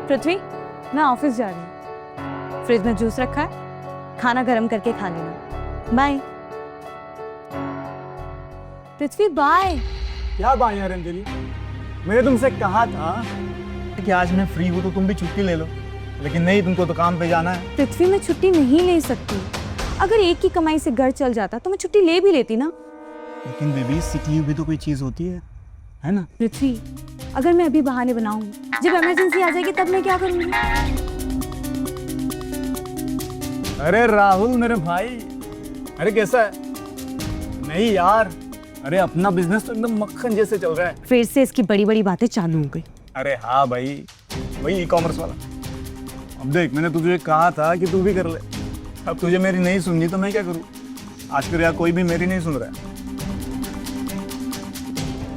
पृथ्वी, मैं ऑफिस जा रही हूँ। फ्रिज में जूस रखा है, खाना गर्म करके खा लेना। बाय। पृथ्वी बाय। क्या बाय यार अंजलि, मैंने तुमसे कहा था कि आज मैं फ्री हूँ तो तुम भी छुट्टी ले लो, लेकिन नहीं, तुमको तो काम पे जाना है। पृथ्वी, मैं छुट्टी नहीं ले सकती। अगर एक की कमाई से घर चल जाता तो मैं छुट्टी ले भी लेती ना। लेकिन बेबी, सिक लीव भी तो कोई चीज होती है ना? पृथ्वी, अगर मैं अभी बहाने बनाऊंगी, जब इमरजेंसी आ जाएगी तब मैं क्या करूंगी? अरे राहुल मेरे भाई, अरे कैसा है? नहीं यार, अरे अपना बिजनेस तो एकदम मक्खन जैसे चल रहा है। फिर से इसकी बड़ी बड़ी बातें चालू हो गई। अरे हाँ भाई, वही ई-कॉमर्स वाला। अब देख, मैंने तुझे कहा था कि तू भी कर ले। अब तुझे मेरी नहीं सुननी तो मैं क्या करूँ? आजकल यार कोई भी मेरी नहीं सुन रहा है।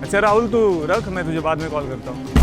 अच्छा राहुल, तू रख, मैं तुझे बाद में कॉल करता हूँ।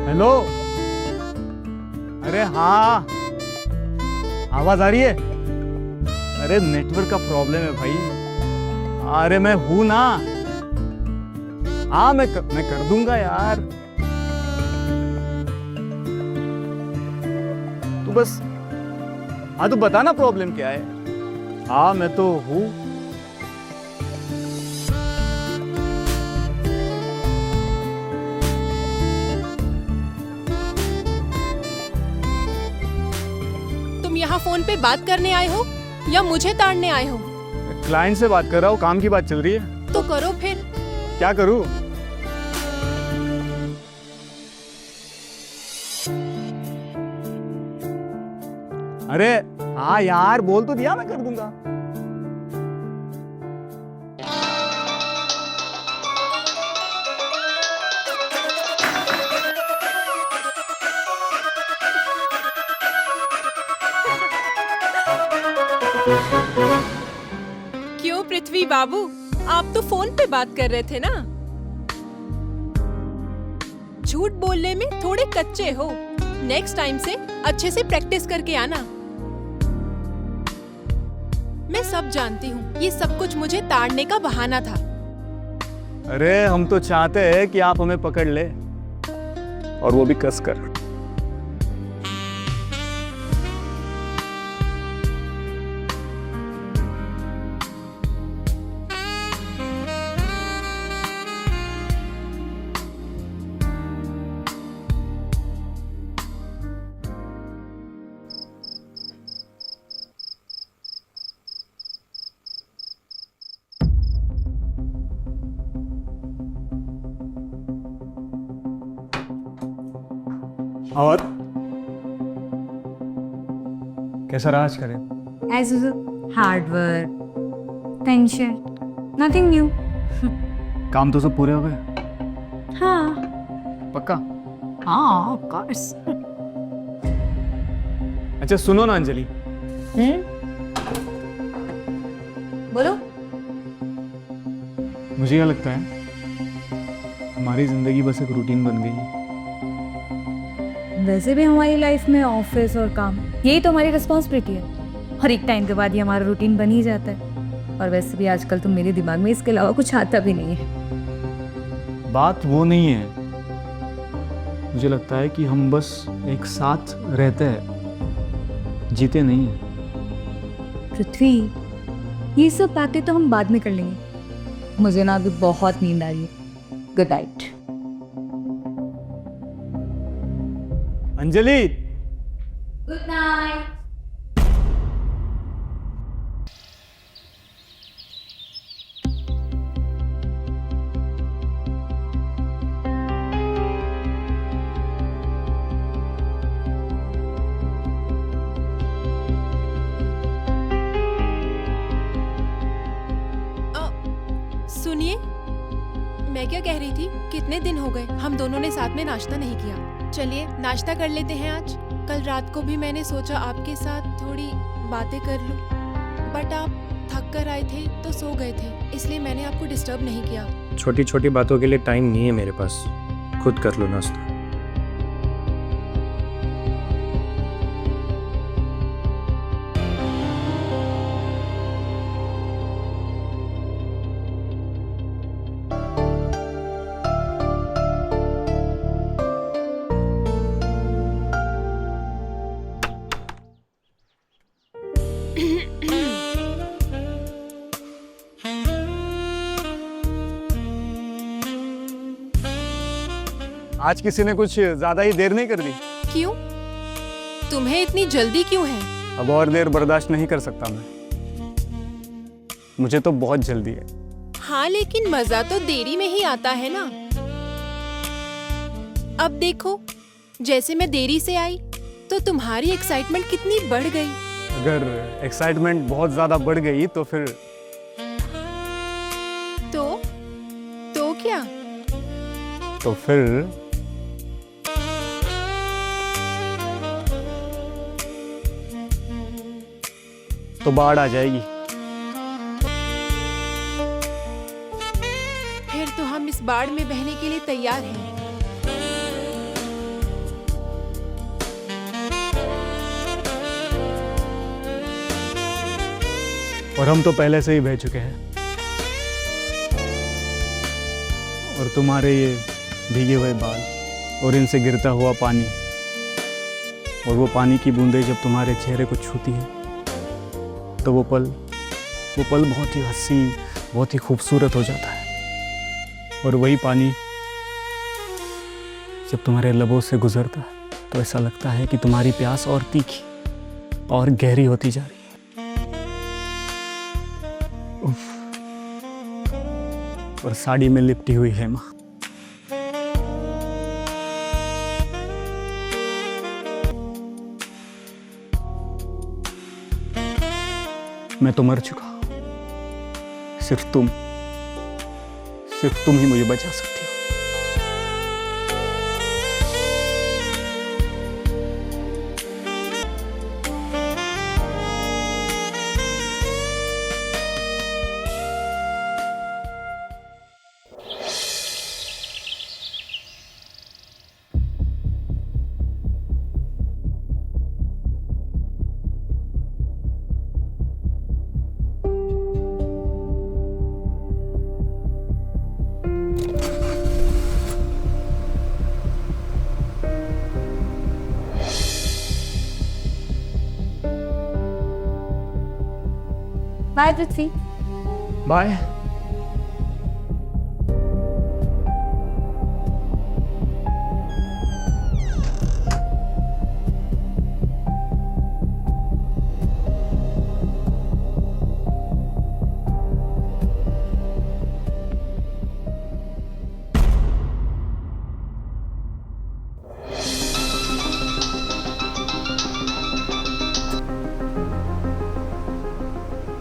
हेलो, अरे हाँ, आवाज आ रही है? अरे नेटवर्क का प्रॉब्लम है भाई। अरे मैं हूं ना। हाँ, मैं कर दूंगा यार। तू बस, हाँ तू बता ना प्रॉब्लम क्या है। हाँ मैं तो हूँ। यहाँ फोन पे बात करने आए हो या मुझे ताड़ने आए हो? क्लाइंट से बात कर रहा हूँ, काम की बात चल रही है। तो करो फिर। क्या करूँ? अरे हाँ यार, बोल तो दिया, मैं कर दूंगा। क्यों पृथ्वी बाबू, आप तो फोन पे बात कर रहे थे ना? झूठ बोलने में थोड़े कच्चे हो। नेक्स्ट टाइम से अच्छे से प्रैक्टिस करके आना। मैं सब जानती हूँ, ये सब कुछ मुझे ताड़ने का बहाना था। अरे हम तो चाहते हैं कि आप हमें पकड़ ले, और वो भी कस कर। और कैसा रहा आज का दिन? As usual, hard work, tension, nothing new. काम तो सब पूरे हो गए? हाँ पक्का? हाँ, of course. अच्छा सुनो ना अंजलि, बोलो। मुझे क्या लगता है, हमारी जिंदगी बस एक रूटीन बन गई है। वैसे भी हमारी लाइफ में ऑफिस और काम, यही तो हमारी रिस्पॉन्सिबिलिटी है, और एक टाइम के बाद ये हमारा रूटीन बन ही जाता है। और वैसे भी आजकल तो मेरे दिमाग में इसके अलावा कुछ आता भी नहीं है। बात वो नहीं है, मुझे लगता है कि हम बस एक साथ रहते हैं, जीते नहीं हैं। पृथ्वी, ये सब बातें तो हम बाद में कर लेंगे। मुझे ना अभी बहुत नींद आ रही है। Good night. Anjali, good night. सुनिए, मैं क्या कह रही थी, कितने दिन हो गए हम दोनों ने साथ में नाश्ता नहीं किया। चलिए नाश्ता कर लेते हैं आज। कल रात को भी मैंने सोचा आपके साथ थोड़ी बातें कर लूं, बट आप थक कर आए थे तो सो गए थे, इसलिए मैंने आपको डिस्टर्ब नहीं किया। छोटी छोटी बातों के लिए टाइम नहीं है मेरे पास, खुद कर लो नाश्ता। आज किसी ने कुछ ज्यादा ही देर नहीं कर दी? क्यों? तुम्हें इतनी जल्दी क्यों है? अब और देर बर्दाश्त नहीं कर सकता मैं, मुझे तो बहुत जल्दी है। हाँ, लेकिन मजा तो देरी में ही आता है ना। अब देखो, जैसे मैं देरी से आई तो तुम्हारी एक्साइटमेंट कितनी बढ़ गई। अगर एक्साइटमेंट बहुत ज्यादा बढ़ गई तो फिर तो क्या? तो फिर तो बाढ़ आ जाएगी। फिर तो हम इस बाढ़ में बहने के लिए तैयार हैं। और हम तो पहले से ही बह चुके हैं। और तुम्हारे ये भीगे हुए बाल और इनसे गिरता हुआ पानी और वो पानी की बूंदें जब तुम्हारे चेहरे को छूती है तो वो पल बहुत ही हसीन, बहुत ही खूबसूरत हो जाता है। और वही पानी जब तुम्हारे लबों से गुजरता है तो ऐसा लगता है कि तुम्हारी प्यास और तीखी और गहरी होती जा रही है। उफ। और साड़ी में लिपटी हुई हेमा, मैं तो मर चुका हूं। सिर्फ तुम ही मुझे बचा सकती हो। बाय पृथ्वी। बाय।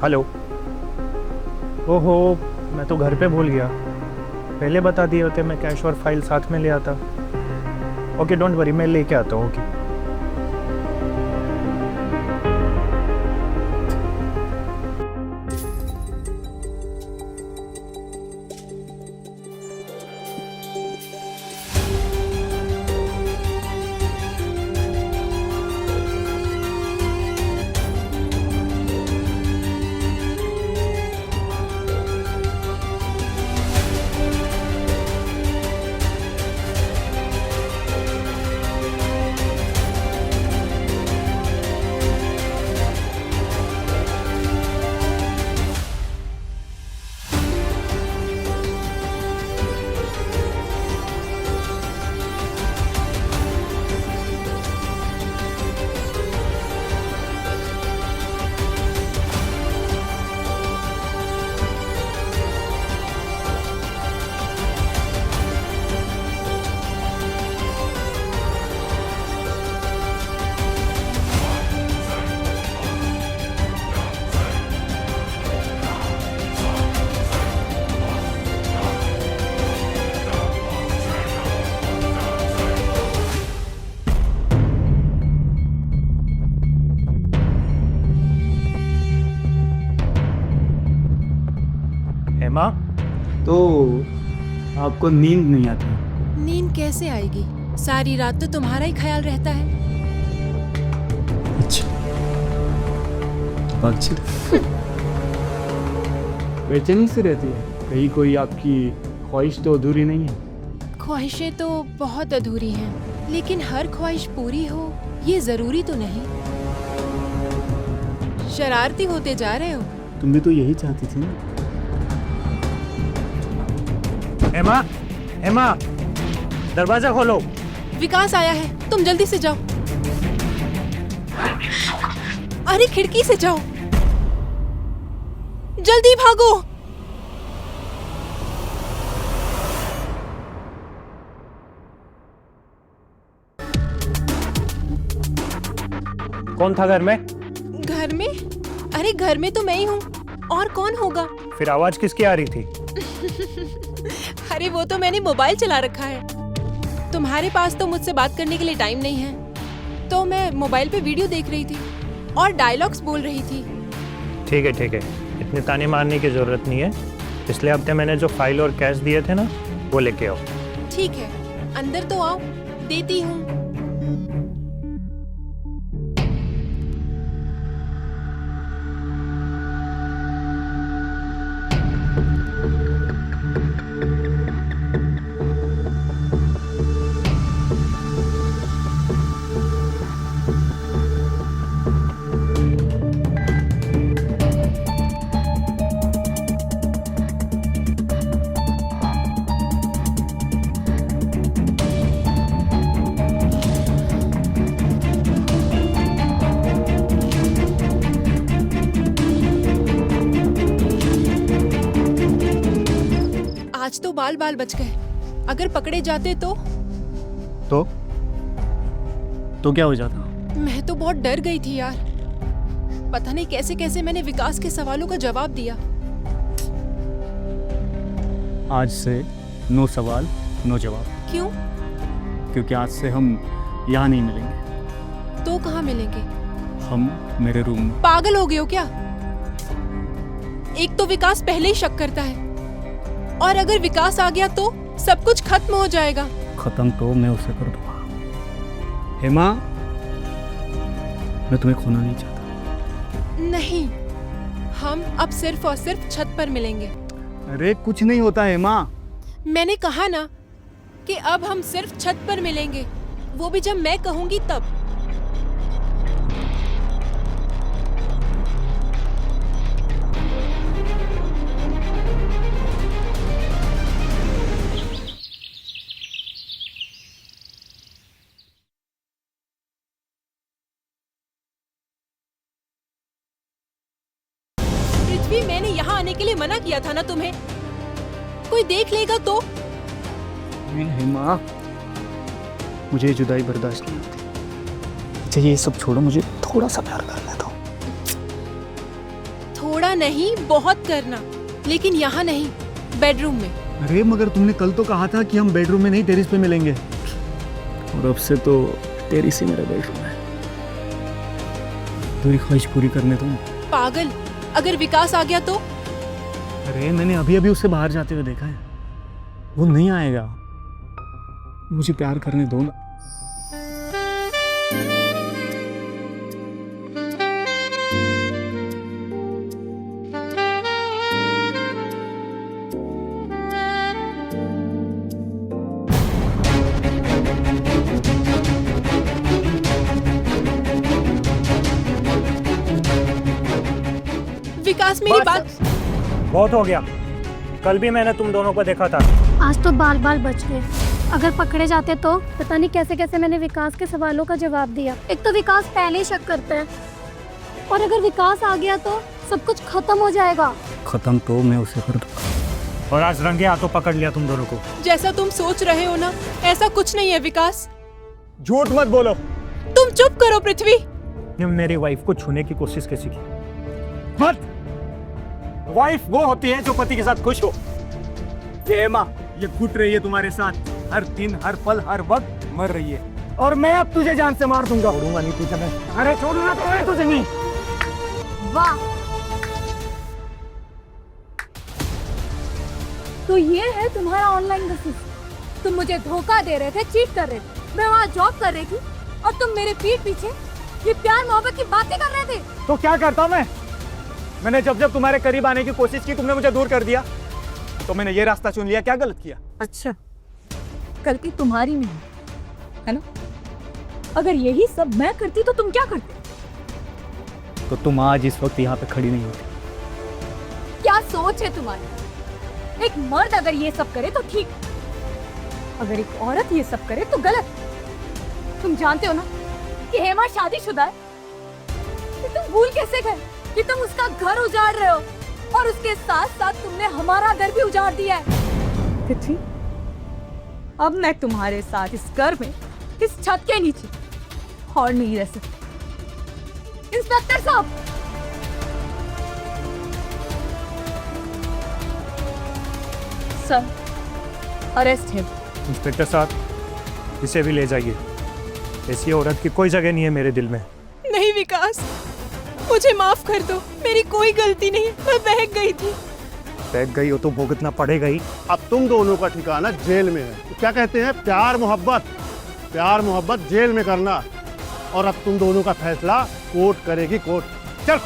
हेलो। ओहो, मैं तो घर पे भूल गया। पहले बता दिए होते मैं कैश और फाइल साथ में ले आता। ओके, डोंट वरी, मैं लेके आता हूँ। ओके। हेमा, तो आपको नींद नहीं आती? नींद कैसे आएगी? सारी रात तो तुम्हारा ही ख्याल रहता है। अच्छा, बेचैनी से रहती है? कहीं कोई आपकी ख्वाहिश तो अधूरी नहीं है? ख्वाहिशें तो बहुत अधूरी हैं, लेकिन हर ख्वाहिश पूरी हो ये जरूरी तो नहीं। शरारती होते जा रहे हो। तुम भी तो यही चाहती थी ना? हेमा, हेमा, दरवाजा खोलो। विकास आया है, तुम जल्दी से जाओ। अरे खिड़की से जाओ, जल्दी भागो। कौन था घर में? घर में? अरे घर में तो मैं ही हूँ, और कौन होगा? फिर आवाज किसकी आ रही थी? अरे वो तो मैंने मोबाइल चला रखा है। तुम्हारे पास तो मुझसे बात करने के लिए टाइम नहीं है, तो मैं मोबाइल पे वीडियो देख रही थी और डायलॉग्स बोल रही थी। ठीक है, ठीक है, इतने ताने मारने की जरूरत नहीं है। पिछले हफ्ते मैंने जो फाइल और कैश दिए थे ना, वो लेके आओ। ठीक है, अंदर तो आओ, देती हूँ। आज तो बाल बाल बच गए, अगर पकड़े जाते तो क्या हो जाता? मैं तो बहुत डर गई थी यार। पता नहीं कैसे कैसे मैंने विकास के सवालों का जवाब दिया। आज से नो सवाल नो जवाब, क्यों? क्योंकि आज से हम यहाँ नहीं मिलेंगे। तो कहाँ मिलेंगे? हम मेरे रूम में। पागल हो गए हो क्या? एक तो विकास पहले ही शक करता है, और अगर विकास आ गया तो सब कुछ खत्म हो जाएगा। खत्म तो मैं उसे कर दूंगा। हेमा, मैं तुम्हें खोना नहीं चाहता। नहीं, हम अब सिर्फ और सिर्फ छत पर मिलेंगे। अरे कुछ नहीं होता हेमा। मैंने कहा ना कि अब हम सिर्फ छत पर मिलेंगे, वो भी जब मैं कहूंगी तब। पृथ्वी, मैंने यहाँ आने के लिए मना किया था ना तुम्हें। कोई देख लेगा तो? हेमा, मुझे जुदाई बर्दाश्त नहीं होती। अच्छा ये सब छोड़ो, मुझे थोड़ा सा प्यार करना दो। थोड़ा नहीं, बहुत करना, लेकिन यहाँ नहीं, बेडरूम में। अरे मगर तुमने कल तो कहा था कि हम बेडरूम में नहीं टेरिस पे मिलेंगे, और अब से तो टेरिस ही मेरा बेडरूम है। तेरी ख्वाहिश पूरी करने दो। पागल, अगर विकास आ गया तो? अरे मैंने अभी अभी उससे बाहर जाते हुए देखा है, वो नहीं आएगा। मुझे प्यार करने दो ना। विकास, मेरी बात। बहुत हो गया, कल भी मैंने तुम दोनों को देखा था। आज तो बाल बाल बच गए। अगर पकड़े जाते तो पता नहीं कैसे कैसे मैंने विकास के सवालों का जवाब दिया। एक तो विकास पहले ही शक करता है, और अगर विकास आ गया तो सब कुछ खत्म हो जाएगा। खत्म तो मैं उसे कर दूंगा। और आज रंगे हाथों पकड़ लिया तुम दोनों को। जैसा तुम सोच रहे हो ना, ऐसा कुछ नहीं है विकास। झूठ मत बोलो। तुम चुप करो पृथ्वी। तुमने मेरी वाइफ को छूने की कोशिश कैसी की? मत। वाइफ वो होती है जो पति के साथ खुश हो। ये हेमा, ये घुट रही है तुम्हारे साथ, हर दिन हर पल हर वक्त मर रही है, और मैं अब तुझे जान से मार दूंगा। छोड़ूंगा नहीं तुझे मैं। अरे छोड़ूंगा तो मैं तुझे नहीं। वाह, तो ये है तुम्हारा ऑनलाइन बिजनेस। तुम मुझे धोखा दे रहे थे, चीट कर रहे थे, मैं वहाँ जॉब कर रही थी और तुम मेरे पीठ पीछे ये प्यार मोहब्बत की बातें कर रहे थे। तो क्या करता मैं? मैंने जब जब तुम्हारे करीब आने की कोशिश की तुमने मुझे दूर कर दिया, तो मैंने ये रास्ता चुन लिया। क्या गलत किया? अच्छा, गलती तुम्हारी नहीं है ना? अगर यही सब मैं करती तो तुम क्या करते? तो तुम आज इस वक्त यहाँ पे खड़ी नहीं होती। क्या सोच है तुम्हारी? एक मर्द अगर ये सब करे तो ठीक, अगर एक औरत ये सब करे तो गलत। तुम जानते हो ना कि हेमा शादीशुदा है। कि तुम भूल कैसे गए कि तुम उसका घर उजाड़ रहे हो और उसके साथ साथ तुमने हमारा घर भी उजाड़ दिया है। तिथि, अब मैं तुम्हारे साथ इस घर में, इस छत के नीचे और नहीं रह सकती। इंस्पेक्टर साहब, सर, अरेस्ट है। इंस्पेक्टर साहब, इसे भी ले जाइए। ऐसी औरत की कोई जगह नहीं है मेरे दिल में। नहीं विकास, मुझे माफ कर दो, मेरी कोई गलती नहीं, मैं बहक गई थी। बैग गई हो तो भुगतना पड़ेगा ही। अब तुम दोनों का ठिकाना जेल में है। तो क्या कहते हैं, प्यार मोहब्बत जेल में करना। और अब तुम दोनों का फैसला कोर्ट करेगी, कोर्ट। चल।